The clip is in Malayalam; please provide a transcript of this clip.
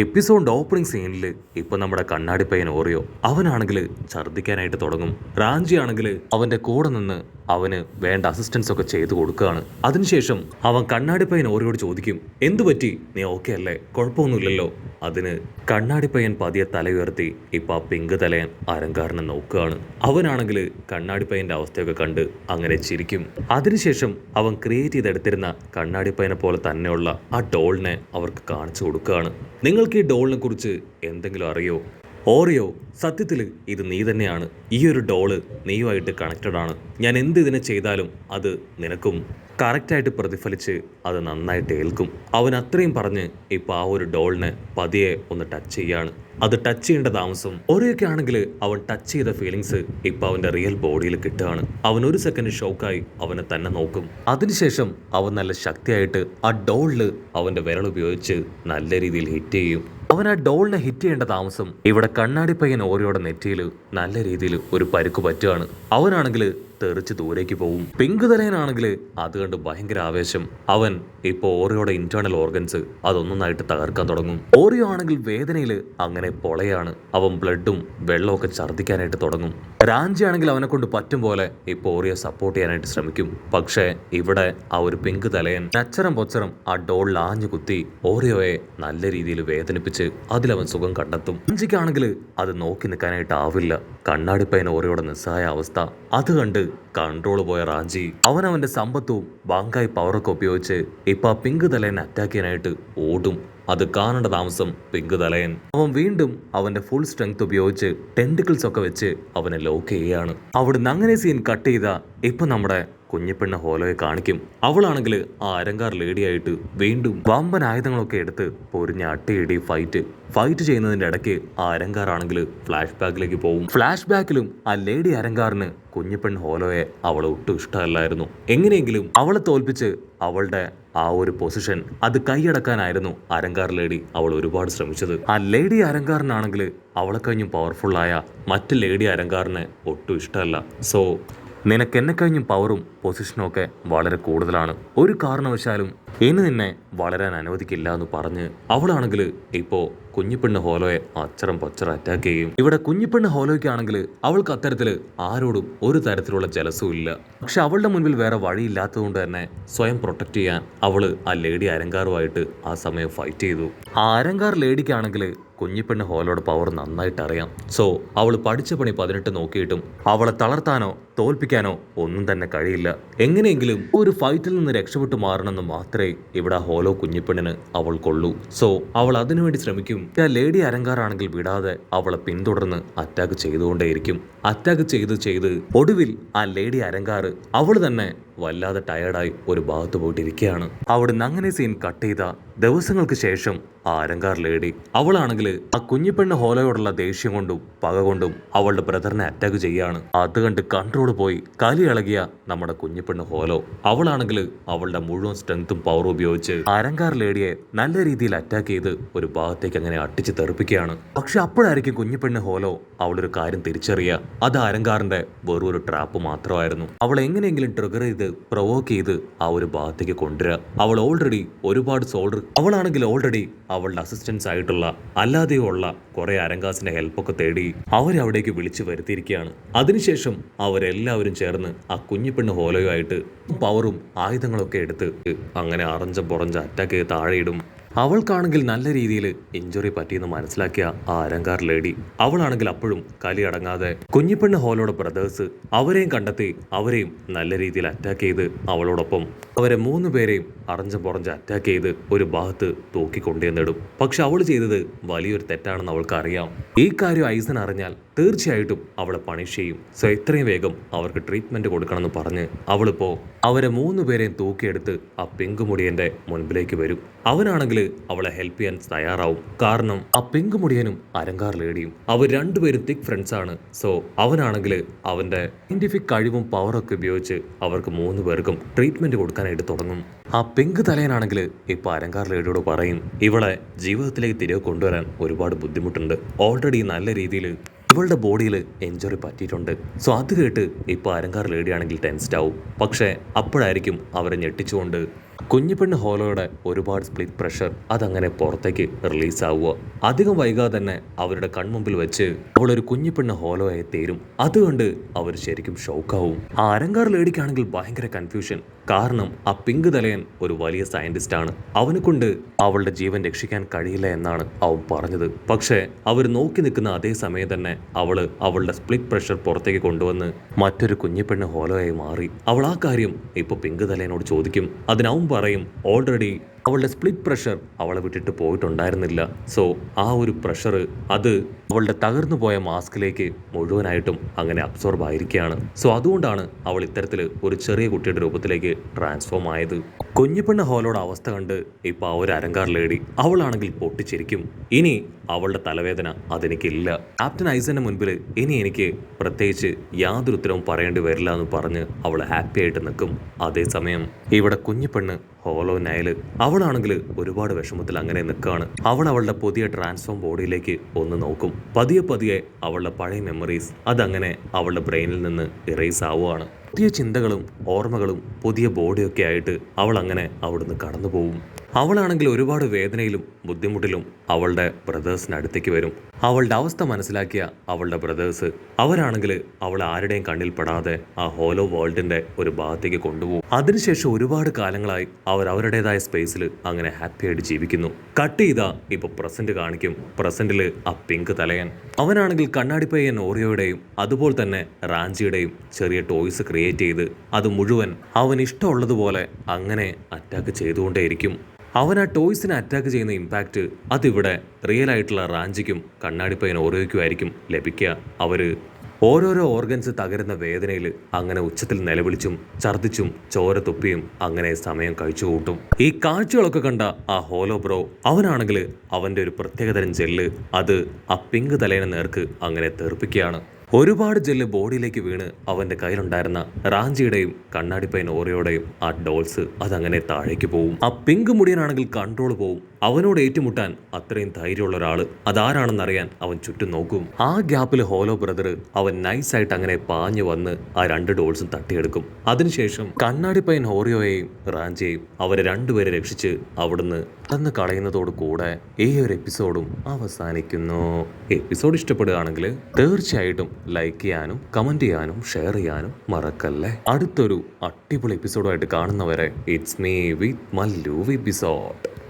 എപ്പിസോഡ് ഓപ്പണിംഗ് സീനിൽ ഇപ്പൊ നമ്മുടെ കണ്ണാടി പയ്യൻ ഓറിയോ അവനാണെങ്കിൽ ഛർദ്ദിക്കാനായിട്ട് തുടങ്ങും. റാഞ്ചി ആണെങ്കിൽ അവന്റെ കൂടെ നിന്ന് അവന് വേണ്ട അസിസ്റ്റൻസ് ഒക്കെ ചെയ്തു കൊടുക്കുകയാണ്. അതിനുശേഷം അവൻ കണ്ണാടി പയ്യൻ ഓറിയോട് ചോദിക്കും, എന്തു പറ്റി, നീ ഓക്കെ അല്ലേ, കുഴപ്പമൊന്നുമില്ലല്ലോ. അതിന് കണ്ണാടി പയ്യൻ പതിയെ തലയുയർത്തി ഇപ്പൊ ആ പിങ്ക് തലയൻ അലങ്കാരനെ നോക്കുകയാണ്. അവനാണെങ്കിൽ കണ്ണാടി പയ്യന്റെ അവസ്ഥയൊക്കെ കണ്ട് അങ്ങനെ ചിരിക്കും. അതിനുശേഷം അവൻ ക്രിയേറ്റ് ചെയ്തെടുത്തിരുന്ന കണ്ണാടി പയ്യനെ പോലെ തന്നെയുള്ള ആ ഡോളിനെ അവർക്ക് കാണിച്ചു കൊടുക്കുകയാണ്. നിങ്ങൾക്ക് ഈ ഡോളിനെ കുറിച്ച് എന്തെങ്കിലും അറിയോ? ഓറിയോ, സത്യത്തിൽ ഇത് നീ തന്നെയാണ്. ഈ ഒരു ഡോള് നീയുമായിട്ട് കണക്റ്റഡ് ആണ്. ഞാൻ എന്ത് ഇതിനെ ചെയ്താലും അത് നിനക്കും കറക്റ്റായിട്ട് പ്രതിഫലിച്ച് അത് നന്നായിട്ട് ഏൽക്കും. അവൻ അത്രയും പറഞ്ഞ് ഇപ്പം ആ ഒരു ഡോളിനെ പതിയെ ഒന്ന് ടച്ച് ചെയ്യാണ്. അത് ടച്ച് ചെയ്യേണ്ട താമസം ഓരോയൊക്കെ ആണെങ്കിൽ അവൻ ടച്ച് ചെയ്ത ഫീലിങ്സ് ഇപ്പം അവൻ്റെ റിയൽ ബോഡിയിൽ കിട്ടുകയാണ്. അവൻ ഒരു സെക്കൻഡ് ഷോക്കായി അവനെ തന്നെ നോക്കും. അതിനുശേഷം അവൻ നല്ല ശക്തിയായിട്ട് ആ ഡോളിൽ അവൻ്റെ വിരൽ ഉപയോഗിച്ച് നല്ല രീതിയിൽ ഹിറ്റ് ചെയ്യും. അവൻ ആ ഡോളിനെ ഹിറ്റ് ചെയ്യേണ്ട താമസം ഇവിടെ കണ്ണാടി പയ്യൻ ഓറിയോടെ നെറ്റിയിൽ നല്ല രീതിയിൽ ഒരു പരുക്ക് പറ്റുകയാണ്. അവനാണെങ്കിൽ തെറിച്ച് ദൂരേക്ക് പോവും. പിങ്ക് തലയനാണെങ്കിൽ അത് കണ്ട് ഭയങ്കര ആവേശം. അവൻ ഇപ്പോൾ ഓറിയോടെ ഇന്റേണൽ ഓർഗൻസ് അതൊന്നായിട്ട് തകർക്കാൻ തുടങ്ങും. ഓറിയോ ആണെങ്കിൽ വേദനയിൽ അങ്ങനെ പൊളയാണ്. അവൻ ബ്ലഡും വെള്ളമൊക്കെ ഛർദ്ദിക്കാനായിട്ട് തുടങ്ങും. റാഞ്ചി ആണെങ്കിൽ അവനെ കൊണ്ട് പറ്റും പോലെ ഇപ്പോൾ ഓറിയോ സപ്പോർട്ട് ചെയ്യാനായിട്ട് ശ്രമിക്കും. പക്ഷേ ഇവിടെ ആ ഒരു പിങ്ക് തലയൻ നച്ചറം പൊച്ചറം ആ ഡോളിൽ ആഞ്ഞു കുത്തി ഓറിയോയെ നല്ല രീതിയിൽ വേദനിപ്പിച്ച് അതിലവൻ സുഖം കണ്ടെത്തും. റാഞ്ചിക്കാണെങ്കിൽ അത് നോക്കി നിൽക്കാനായിട്ട് ആവില്ല. കണ്ണാടിപ്പയൻ ഓറിയോടെ നിസ്സഹായ അവസ്ഥ അത് കണ്ട് കൺട്രോൾ പോയ റാഞ്ചി അവനവന്റെ സമ്പത്തും ബാങ്കായി പവറൊക്കെ ഉപയോഗിച്ച് ഇപ്പൊ പിങ്ക് തലയനെ അറ്റാക്ക് ചെയ്യാനായിട്ട് ഓടും. അത് കാണേണ്ട താമസം പിങ്ക് തലയൻ അവൻ വീണ്ടും അവന്റെ ഫുൾ സ്ട്രെങ്ത് ഉപയോഗിച്ച് ടെന്റിക്കിൾസ് ഒക്കെ വെച്ച് അവനെ ലോക്ക് ചെയ്യാണ്. അവിടുന്ന് അങ്ങനെ സീൻ കട്ട് ചെയ്ത ഇപ്പൊ നമ്മുടെ കുഞ്ഞിപ്പെണ്ണ ഹോലോയെ കാണിക്കും. അവളാണെങ്കിൽ ആ അരങ്കാർ ലേഡിയായിട്ട് വീണ്ടും വമ്പൻ ആയുധങ്ങളൊക്കെ എടുത്ത് പൊരിഞ്ഞ അട്ടയിടി ഫൈറ്റ് ചെയ്യുന്നതിന്റെ ഇടയ്ക്ക് ആ അരങ്കാറാണെങ്കിൽ ഫ്ലാഷ് ബാക്കിലേക്ക് പോകും. ഫ്ലാഷ് ബാക്കിലും ആ ലേഡി അരങ്കാറിന് കുഞ്ഞിപ്പെൺ ഹോലോയെ അവളെ ഒട്ടും ഇഷ്ടമല്ലായിരുന്നു. എങ്ങനെയെങ്കിലും അവളെ തോൽപ്പിച്ച് അവളുടെ ആ ഒരു പൊസിഷൻ അത് കൈയടക്കാനായിരുന്നു അരങ്കാർ ലേഡി അവൾ ഒരുപാട് ശ്രമിച്ചത്. ആ ലേഡി അരങ്കാറിനാണെങ്കിൽ അവളെ കഴിഞ്ഞും പവർഫുള്ളായ മറ്റ് ലേഡി അരങ്കാറിനെ ഒട്ടും ഇഷ്ടമല്ല. സോ നിനക്ക് എന്നെ കഴിഞ്ഞും പവറും പൊസിഷനും ഒക്കെ വളരെ കൂടുതലാണ്, ഒരു കാരണവശാലും ഇനി നിന്നെ വളരാൻ അനുവദിക്കില്ല എന്ന് പറഞ്ഞ് അവളാണെങ്കിൽ ഇപ്പോൾ കുഞ്ഞിപ്പെണ്ണ് ഹോലോയെ അച്ചറം പൊച്ചറ അറ്റാക്ക് ചെയ്യും. ഇവിടെ കുഞ്ഞിപ്പെണ്ണ് ഹോലോയ്ക്കാണെങ്കിൽ അവൾക്ക് അത്തരത്തിൽ ആരോടും ഒരു തരത്തിലുള്ള ജലസും ഇല്ല. പക്ഷെ അവളുടെ മുൻപിൽ വേറെ വഴിയില്ലാത്തതുകൊണ്ട് തന്നെ സ്വയം പ്രൊട്ടക്ട് ചെയ്യാൻ അവള് ആ ലേഡി അരങ്കാറുമായിട്ട് ആ സമയം ഫൈറ്റ് ചെയ്തു. ആ അരങ്കാർ ലേഡിക്കാണെങ്കിൽ കുഞ്ഞിപ്പെണ്ണ് ഹോലോയുടെ പവർ നന്നായിട്ട് അറിയാം. സോ അവൾ പഠിച്ച പണി 18 നോക്കിയിട്ടും അവളെ തളർത്താനോ തോൽപ്പിക്കാനോ ഒന്നും തന്നെ കഴിയില്ല. എങ്ങനെയെങ്കിലും ഒരു ഫൈറ്റിൽ നിന്ന് രക്ഷപ്പെട്ടു മാറണമെന്ന് മാത്രമേ ഇവിടെ ഹോലോ കുഞ്ഞിപ്പെണ്ണിന് അവൾ കൊള്ളൂ. സോ അവൾ അതിനുവേണ്ടി ശ്രമിക്കും. ആ ലേഡി അരങ്കാറാണെങ്കിൽ വിടാതെ അവളെ പിന്തുടർന്ന് അറ്റാക്ക് ചെയ്തുകൊണ്ടേയിരിക്കും. അറ്റാക്ക് ചെയ്ത് ഒടുവിൽ ആ ലേഡി അരങ്കാറ് അവൾ തന്നെ വല്ലാതെ ടയർഡായി ഒരു ഭാഗത്ത് പോയിട്ടിരിക്കുകയാണ്. അവിടുന്ന് അങ്ങനെ സീൻ കട്ട് ചെയ്ത ദിവസങ്ങൾക്ക് ശേഷം ആ അരങ്കാർ ലേഡി അവളാണെങ്കിൽ ആ കുഞ്ഞിപ്പെണ്ണ് ഹോലോയോടുള്ള ദേഷ്യം കൊണ്ടും പക കൊണ്ടും അവളുടെ ബ്രദറിനെ അറ്റാക്ക് ചെയ്യാണ്. അത് കണ്ട് കൺട്രോൾ പോയി കലി ഇളകിയ നമ്മുടെ കുഞ്ഞിപ്പെണ്ണ് ഹോലോ അവളാണെങ്കിൽ അവളുടെ മുഴുവൻ സ്ട്രെങ്തും പവറും ഉപയോഗിച്ച് അരങ്കാർ ലേഡിയെ നല്ല രീതിയിൽ അറ്റാക്ക് ചെയ്ത് ഒരു ഭാഗത്തേക്ക് അങ്ങനെ അട്ടിച്ച് തെറിപ്പിക്കുകയാണ്. പക്ഷെ അപ്പോഴായിരിക്കും കുഞ്ഞിപ്പെണ്ണ് ഹോലോ അവളൊരു കാര്യം തിരിച്ചറിയുക. അത് അരങ്കാറിന്റെ വെറൊരു ട്രാപ്പ് മാത്രമായിരുന്നു. അവൾ എങ്ങനെയെങ്കിലും ട്രിഗർ ചെയ്ത് പ്രൊവോക്ക് ചെയ്ത് ആ ഒരു ഭാഗത്തേക്ക് കൊണ്ടുവരിക. അവളാണെങ്കിൽ ഓൾറെഡി അവളുടെ അസിസ്റ്റൻസ് ആയിട്ടുള്ള അല്ലാതെയോ ഉള്ള കുറെ അരങ്കാസിന്റെ ഹെൽപ്പൊക്കെ തേടി അവരെ അവിടേക്ക് വിളിച്ചു വരുത്തിയിരിക്കുകയാണ്. അതിനുശേഷം അവരെല്ലാവരും ചേർന്ന് ആ കുഞ്ഞിപ്പെണ്ണ് ഹോലോയുമായിട്ട് പവറും ആയുധങ്ങളൊക്കെ എടുത്ത് അങ്ങനെ അറഞ്ച പുറഞ്ച അറ്റാക്ക് ചെയ്ത് താഴെയിടും. അവൾക്കാണെങ്കിൽ നല്ല രീതിയിൽ ഇഞ്ചുറി പറ്റിയെന്ന് മനസ്സിലാക്കിയ ആ അരങ്കാർ ലേഡി അവളാണെങ്കിൽ അപ്പോഴും കലി അടങ്ങാതെ കുഞ്ഞിപ്പെണ്ണ് ഹോലോയുടെ ബ്രദേഴ്സ് അവരെയും കണ്ടെത്തി അവരെയും നല്ല രീതിയിൽ അറ്റാക്ക് ചെയ്ത് അവളോടൊപ്പം അവരെ 3 പേരെയും അറഞ്ച പുറഞ്ച് അറ്റാക്ക് ചെയ്ത് ഒരു ഭാഗത്ത് തൂക്കിക്കൊണ്ടുവന്നിടും. പക്ഷെ അവൾ ചെയ്തത് വലിയൊരു തെറ്റാണെന്ന് അവൾക്ക് അറിയാം. ഈ കാര്യം ഐസൻ അറിഞ്ഞാൽ തീർച്ചയായിട്ടും അവളെ പണിഷ് ചെയ്യും. സോ എത്രയും വേഗം അവർക്ക് ട്രീറ്റ്മെന്റ് കൊടുക്കണമെന്ന് പറഞ്ഞ് അവളിപ്പോ അവരെ 3 പേരെയും തൂക്കിയെടുത്ത് ആ പിങ്ക് മുടിയന്റെ മുൻപിലേക്ക് വരും. അവനാണെങ്കിൽ അവളെ ഹെൽപ്പ് ചെയ്യാൻ തയ്യാറാവും. കാരണം ആ പിങ്ക് മുടിയനും അരങ്കാർ ലേഡിയും അവർ രണ്ടുപേരും തിക് ഫ്രണ്ട്സ് ആണ്. സോ അവനാണെങ്കിൽ അവന്റെ സയന്റിഫിക് കഴിവും പവറൊക്കെ ഉപയോഗിച്ച് അവർക്ക് 3 പേർക്കും ട്രീറ്റ്മെന്റ് കൊടുക്കാനായിട്ട് തുടങ്ങും. ആ പിങ്ക് തലയനാണെങ്കിൽ ഇപ്പൊ അരങ്കാർ ലേഡിയോട് പറയും, ഇവളെ ജീവിതത്തിലേക്ക് തിരികെ കൊണ്ടുവരാൻ ഒരുപാട് ബുദ്ധിമുട്ടുണ്ട്. ഓൾറെഡി നല്ല രീതിയിൽ ഇവളുടെ ബോഡിയിൽ ഇഞ്ചുറി പറ്റിയിട്ടുണ്ട്. സോ അത് കേട്ട് ഇപ്പോൾ അരങ്കാർ ലേഡിയാണെങ്കിൽ ടെൻസ്ഡ് ആവും. പക്ഷേ അപ്പോഴായിരിക്കും അവരെ ഞെട്ടിച്ചുകൊണ്ട് കുഞ്ഞിപ്പെണ്ണ് ഹോലോയുടെ ഒരുപാട് സ്പ്ലിറ്റ് പ്രഷർ അതങ്ങനെ പുറത്തേക്ക് റിലീസ് ആവുക. അധികം വൈകാതെ തന്നെ അവരുടെ കൺമുമ്പിൽ വെച്ച് അവളൊരു കുഞ്ഞിപ്പെണ്ണ് ഹോലോയായി തീരും. അതുകൊണ്ട് അവർ ശരിക്കും ഷോക്കാവും. ആ അരങ്കാർ ലേഡിക്കാണെങ്കിൽ ഭയങ്കര കൺഫ്യൂഷൻ. കാരണം ആ പിങ്ക് തലയൻ ഒരു വലിയ സയന്റിസ്റ്റ് ആണ്. അവനെ കൊണ്ട് അവളുടെ ജീവൻ രക്ഷിക്കാൻ കഴിയില്ല എന്നാണ് അവൻ പറഞ്ഞത്. പക്ഷേ അവർ നോക്കി നിൽക്കുന്ന അതേ സമയം തന്നെ അവളുടെ സ്പ്ലിറ്റ് പ്രഷർ പുറത്തേക്ക് കൊണ്ടുവന്ന് മറ്റൊരു കുഞ്ഞിപ്പെണ്ണ് ഹോലോയായി മാറി. അവൾ ആ കാര്യം ഇപ്പൊ പിങ്ക് തലയനോട് ചോദിക്കും. അതിനവൻ പറയും ഓൾറെഡി അവളുടെ സ്പ്ലിറ്റ് പ്രഷർ അവളെ വിട്ടിട്ട് പോയിട്ടുണ്ടായിരുന്നില്ല. സോ ആ ഒരു പ്രഷർ അത് അവളുടെ തകർന്നു പോയ മാസ്കിലേക്ക് മുഴുവനായിട്ടും അങ്ങനെ അബ്സോർബ് ആയിരിക്കുകയാണ്. സോ അതുകൊണ്ടാണ് അവൾ ഇത്തരത്തിൽ ഒരു ചെറിയ കുട്ടിയുടെ രൂപത്തിലേക്ക് ട്രാൻസ്ഫോം ആയത്. കുഞ്ഞിപ്പെണ്ണ ഹോലോടെ അവസ്ഥ കണ്ട് ഇപ്പൊ ആ ഒരു അരങ്കാർ ലേഡി അവളാണെങ്കിൽ പൊട്ടിച്ചിരിക്കും. ഇനി അവളുടെ തലവേദന അതെനിക്കില്ല. ക്യാപ്റ്റൻ ഐസന്റെ മുൻപിൽ ഇനി എനിക്ക് പ്രത്യേകിച്ച് യാതൊരു ഉത്തരവും പറയേണ്ടി വരില്ല എന്ന് പറഞ്ഞ് അവൾ ഹാപ്പി ആയിട്ട് നിൽക്കും. അതേസമയം ഇവിടെ കുഞ്ഞിപ്പെണ്ണ് ഹോളോ നൈല് അവളാണെങ്കിൽ ഒരുപാട് വിഷമത്തിൽ അങ്ങനെ നിൽക്കുകയാണ്. അവൾ അവളുടെ പുതിയ ട്രാൻസ്ഫോം ബോഡിയിലേക്ക് ഒന്ന് നോക്കും. പതിയെ പതിയെ അവളുടെ പഴയ മെമ്മറീസ് അതങ്ങനെ അവളുടെ ബ്രെയിനിൽ നിന്ന് ഇറേസ് ആവുകയാണ്. പുതിയ ചിന്തകളും ഓർമ്മകളും പുതിയ ബോഡിയൊക്കെ ആയിട്ട് അവൾ അങ്ങനെ അവിടുന്ന് കടന്നു പോകും. അവളാണെങ്കിൽ ഒരുപാട് വേദനയിലും ബുദ്ധിമുട്ടിലും അവളുടെ ബ്രദേഴ്സിന് അടുത്തേക്ക് വരും. അവളുടെ അവസ്ഥ മനസ്സിലാക്കിയ അവളുടെ ബ്രദേഴ്സ് അവരാണെങ്കിൽ അവൾ ആരുടെയും കണ്ണിൽ പെടാതെ ആ ഹോലോ വേൾഡിന്റെ ഒരു ഭാഗത്തേക്ക് കൊണ്ടുപോകും. അതിനുശേഷം ഒരുപാട് കാലങ്ങളായി അവർ അവരുടേതായ സ്പേസിൽ അങ്ങനെ ഹാപ്പി ആയിട്ട് ജീവിക്കുന്നു. കട്ട് ചെയ്താ ഇപ്പൊ പ്രസന്റ് കാണിക്കും. പ്രസന്റിൽ ആ പിങ്ക് തലയൻ അവനാണെങ്കിൽ കണ്ണാടിപ്പയ്യൻ ഓറിയോയുടെയും അതുപോലെ തന്നെ റാഞ്ചിയുടെയും ചെറിയ ടോയ്സ് ക്രിയേറ്റ് ചെയ്ത് അത് മുഴുവൻ അവൻ ഇഷ്ടമുള്ളതുപോലെ അങ്ങനെ അറ്റാക്ക് ചെയ്തുകൊണ്ടേയിരിക്കും. അവൻ ആ ടോയ്സിനെ അറ്റാക്ക് ചെയ്യുന്ന ഇമ്പാക്റ്റ് അതിവിടെ റിയൽ ആയിട്ടുള്ള റാഞ്ചിക്കും കണ്ണാടിപ്പയ്യൻ ഓറിയോയ്ക്കും ആയിരിക്കും ലഭിക്കുക. അവര് ഓരോരോ ഓർഗൻസ് തകരുന്ന വേദനയിൽ അങ്ങനെ ഉച്ചത്തിൽ നിലവിളിച്ചും ഛർദിച്ചും ചോര തുപ്പിയും അങ്ങനെ സമയം കഴിച്ചു കൂട്ടും. ഈ കാഴ്ചകളൊക്കെ കണ്ട ആ ഹോലോ ബ്രോ അവനാണെങ്കിൽ അവന്റെ ഒരു പ്രത്യേകതരം ജെല്ല് അത് ആ പിങ്ക് തലേനെ നേർക്ക് അങ്ങനെ തെറിപ്പിക്കുകയാണ്. ഒരുപാട് ജെല്ല് ബോഡിയിലേക്ക് വീണ് അവന്റെ കയ്യിലുണ്ടായിരുന്ന റാഞ്ചിയുടെയും കണ്ണാടിപ്പയ്യൻ ഓറിയോയുടെയും ആ ഡോൾസ് അതങ്ങനെ താഴേക്ക് പോവും. ആ പിങ്ക് മുടിയനാണെങ്കിൽ കൺട്രോൾ പോവും. അവനോട് ഏറ്റുമുട്ടാൻ അത്രയും ധൈര്യമുള്ള ഒരാള് അതാരാണെന്നറിയാൻ അവൻ ചുറ്റും നോക്കും. ആ ഗ്യാപ്പിൽ ഹോലോ ബ്രദർ അവൻ നൈസായിട്ട് അങ്ങനെ പാഞ്ഞു വന്ന് ആ രണ്ട് ഡോൾസും തട്ടിയെടുക്കും. അതിനുശേഷം കണ്ണാടിപ്പയ്യൻ ഓറിയോയെയും റാഞ്ചിയെയും അവരെ രണ്ടുപേരെ രക്ഷിച്ച് അവിടുന്ന് അന്ന് കളയുന്നതോട് കൂടെ ഈ ഒരു എപ്പിസോഡും അവസാനിക്കുന്നു. എപ്പിസോഡ് ഇഷ്ടപ്പെടുകയാണെങ്കിൽ തീർച്ചയായിട്ടും ലൈക്ക് ചെയ്യാനും കമന്റ് ചെയ്യാനും ഷെയർ ചെയ്യാനും മറക്കല്ലേ. അടുത്തൊരു അടിപൊളി എപ്പിസോഡുമായിട്ട് കാണുന്നവരെ it's me with Mallu episode.